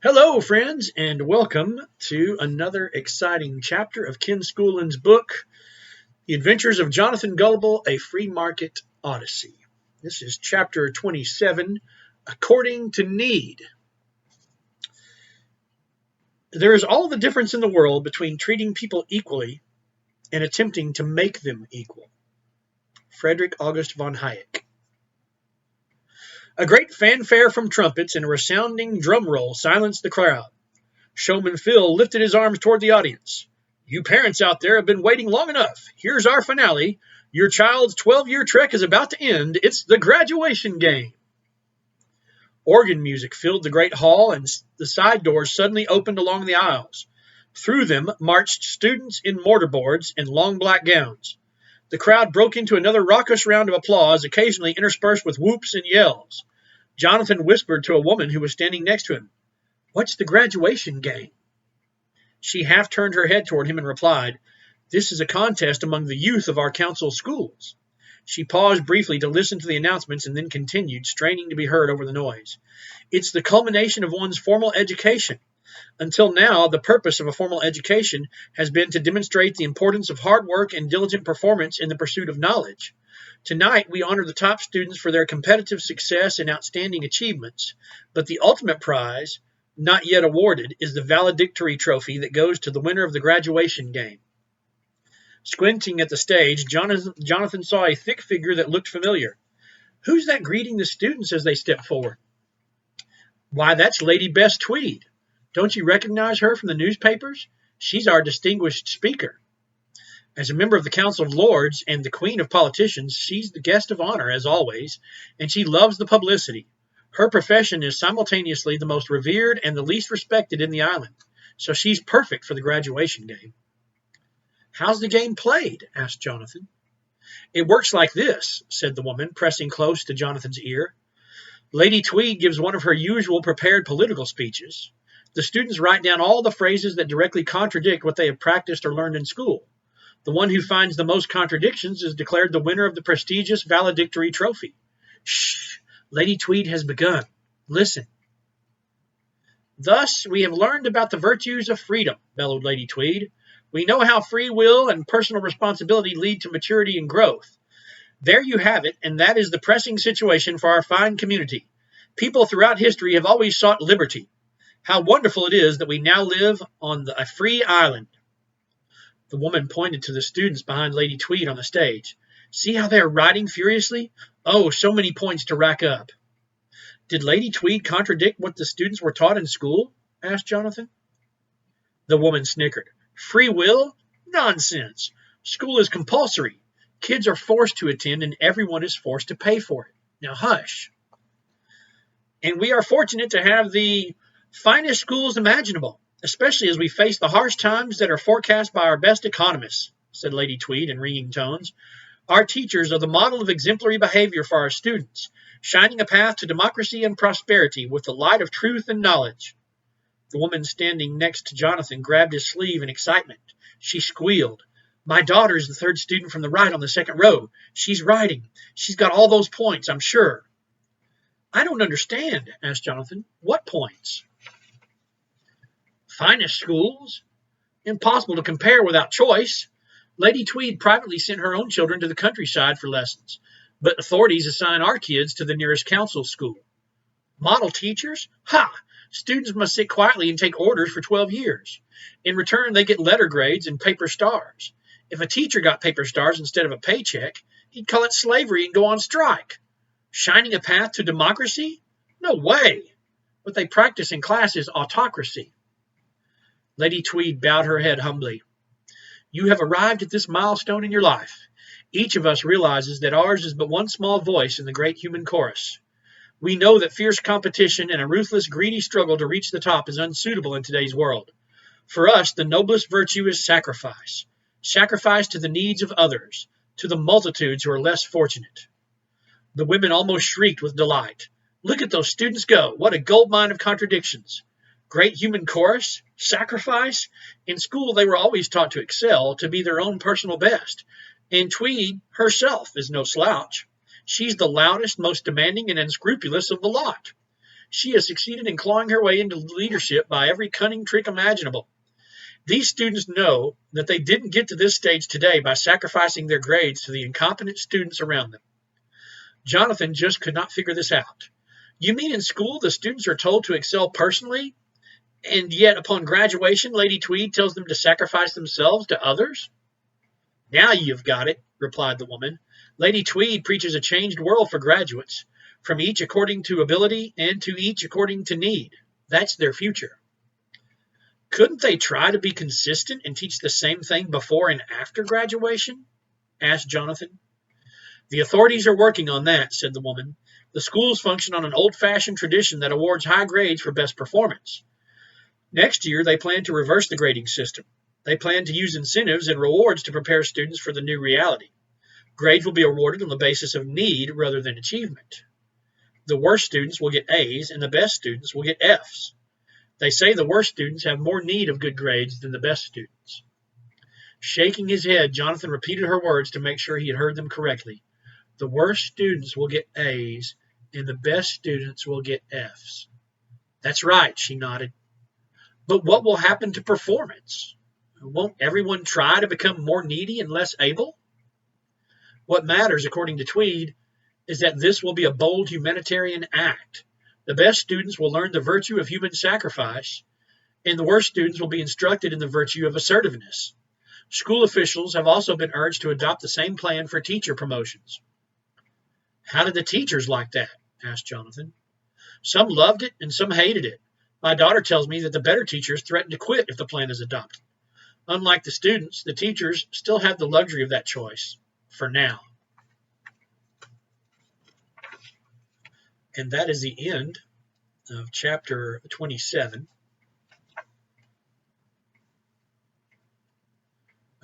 Hello, friends, and welcome to another exciting chapter of Ken Schoolin's book, The Adventures of Jonathan Gullible, A Free Market Odyssey. This is chapter 27, According to Need. There is all the difference in the world between treating people equally and attempting to make them equal. Frederick August von Hayek. A great fanfare from trumpets and a resounding drum roll silenced the crowd. Showman Phil lifted his arms toward the audience. You parents out there have been waiting long enough. Here's our finale. Your child's 12-year trek is about to end. It's the graduation game. Organ music filled the great hall, and the side doors suddenly opened along the aisles. Through them marched students in mortarboards and long black gowns. The crowd broke into another raucous round of applause, occasionally interspersed with whoops and yells. Jonathan whispered to a woman who was standing next to him, What's the graduation game? She half turned her head toward him and replied, This is a contest among the youth of our council schools. She paused briefly to listen to the announcements and then continued, straining to be heard over the noise. It's the culmination of one's formal education. Until now, the purpose of a formal education has been to demonstrate the importance of hard work and diligent performance in the pursuit of knowledge. Tonight, we honor the top students for their competitive success and outstanding achievements, but the ultimate prize, not yet awarded, is the valedictory trophy that goes to the winner of the graduation game. Squinting at the stage, Jonathan saw a thick figure that looked familiar. Who's that greeting the students as they step forward? Why, that's Lady Bess Tweed. Don't you recognize her from the newspapers? She's our distinguished speaker. As a member of the Council of Lords and the queen of politicians, she's the guest of honor, as always, and she loves the publicity. Her profession is simultaneously the most revered and the least respected in the island, so she's perfect for the graduation game. How's the game played? Asked Jonathan. It works like this, said the woman, pressing close to Jonathan's ear. Lady Tweed gives one of her usual prepared political speeches. The students write down all the phrases that directly contradict what they have practiced or learned in school. The one who finds the most contradictions is declared the winner of the prestigious valedictory trophy. Shh! Lady Tweed has begun. Listen. Thus, we have learned about the virtues of freedom, bellowed Lady Tweed. We know how free will and personal responsibility lead to maturity and growth. There you have it, and that is the pressing situation for our fine community. People throughout history have always sought liberty. How wonderful it is that we now live on a free island. The woman pointed to the students behind Lady Tweed on the stage. See how they are writing furiously? Oh, so many points to rack up. Did Lady Tweed contradict what the students were taught in school? Asked Jonathan. The woman snickered. Free will? Nonsense. School is compulsory. Kids are forced to attend and everyone is forced to pay for it. Now hush. And we are fortunate to have the finest schools imaginable, especially as we face the harsh times that are forecast by our best economists, said Lady Tweed in ringing tones. Our teachers are the model of exemplary behavior for our students, shining a path to democracy and prosperity with the light of truth and knowledge. The woman standing next to Jonathan grabbed his sleeve in excitement. She squealed. My daughter is the third student from the right on the second row. She's writing. She's got all those points, I'm sure. I don't understand, asked Jonathan. What points? Finest schools. Impossible to compare without choice. Lady Tweed privately sent her own children to the countryside for lessons, but authorities assign our kids to the nearest council school. Model teachers? Ha! Students must sit quietly and take orders for 12 years. In return, they get letter grades and paper stars. If a teacher got paper stars instead of a paycheck, he'd call it slavery and go on strike. Shining a path to democracy? No way! What they practice in class is autocracy. Lady Tweed bowed her head humbly. You have arrived at this milestone in your life. Each of us realizes that ours is but one small voice in the great human chorus. We know that fierce competition and a ruthless, greedy struggle to reach the top is unsuitable in today's world. For us, the noblest virtue is sacrifice. Sacrifice to the needs of others, to the multitudes who are less fortunate. The women almost shrieked with delight. Look at those students go. What a goldmine of contradictions. Great human chorus? Sacrifice? In school, they were always taught to excel, to be their own personal best. And Tweed herself is no slouch. She's the loudest, most demanding, and unscrupulous of the lot. She has succeeded in clawing her way into leadership by every cunning trick imaginable. These students know that they didn't get to this stage today by sacrificing their grades to the incompetent students around them. Jonathan just could not figure this out. You mean in school the students are told to excel personally, and yet upon graduation Lady Tweed tells them to sacrifice themselves to others? Now you've got it, replied the woman. Lady Tweed preaches a changed world for graduates, from each according to ability and to each according to need. That's their future. Couldn't they try to be consistent and teach the same thing before and after graduation? Asked Jonathan. The authorities are working on that, said the woman. The schools function on an old-fashioned tradition that awards high grades for best performance. Next year, they plan to reverse the grading system. They plan to use incentives and rewards to prepare students for the new reality. Grades will be awarded on the basis of need rather than achievement. The worst students will get A's and the best students will get F's. They say the worst students have more need of good grades than the best students. Shaking his head, Jonathan repeated her words to make sure he had heard them correctly. The worst students will get A's and the best students will get F's. That's right, she nodded. But what will happen to performance? Won't everyone try to become more needy and less able? What matters, according to Tweed, is that this will be a bold humanitarian act. The best students will learn the virtue of human sacrifice, and the worst students will be instructed in the virtue of assertiveness. School officials have also been urged to adopt the same plan for teacher promotions. How did the teachers like that? Asked Jonathan. Some loved it and some hated it. My daughter tells me that the better teachers threaten to quit if the plan is adopted. Unlike the students, the teachers still have the luxury of that choice, for now. And that is the end of chapter 27.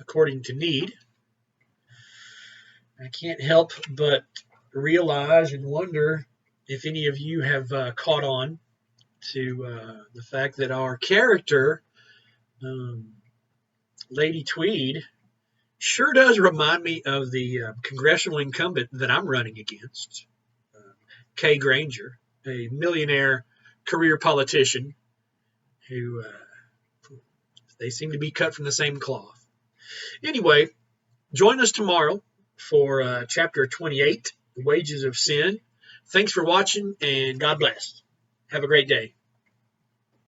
According to need. I can't help but realize and wonder if any of you have caught on to the fact that our character, Lady Tweed, sure does remind me of the congressional incumbent that I'm running against, Kay Granger, a millionaire career politician who they seem to be cut from the same cloth. Anyway, join us tomorrow for chapter 28, The Wages of Sin. Thanks for watching, and God bless. Have a great day.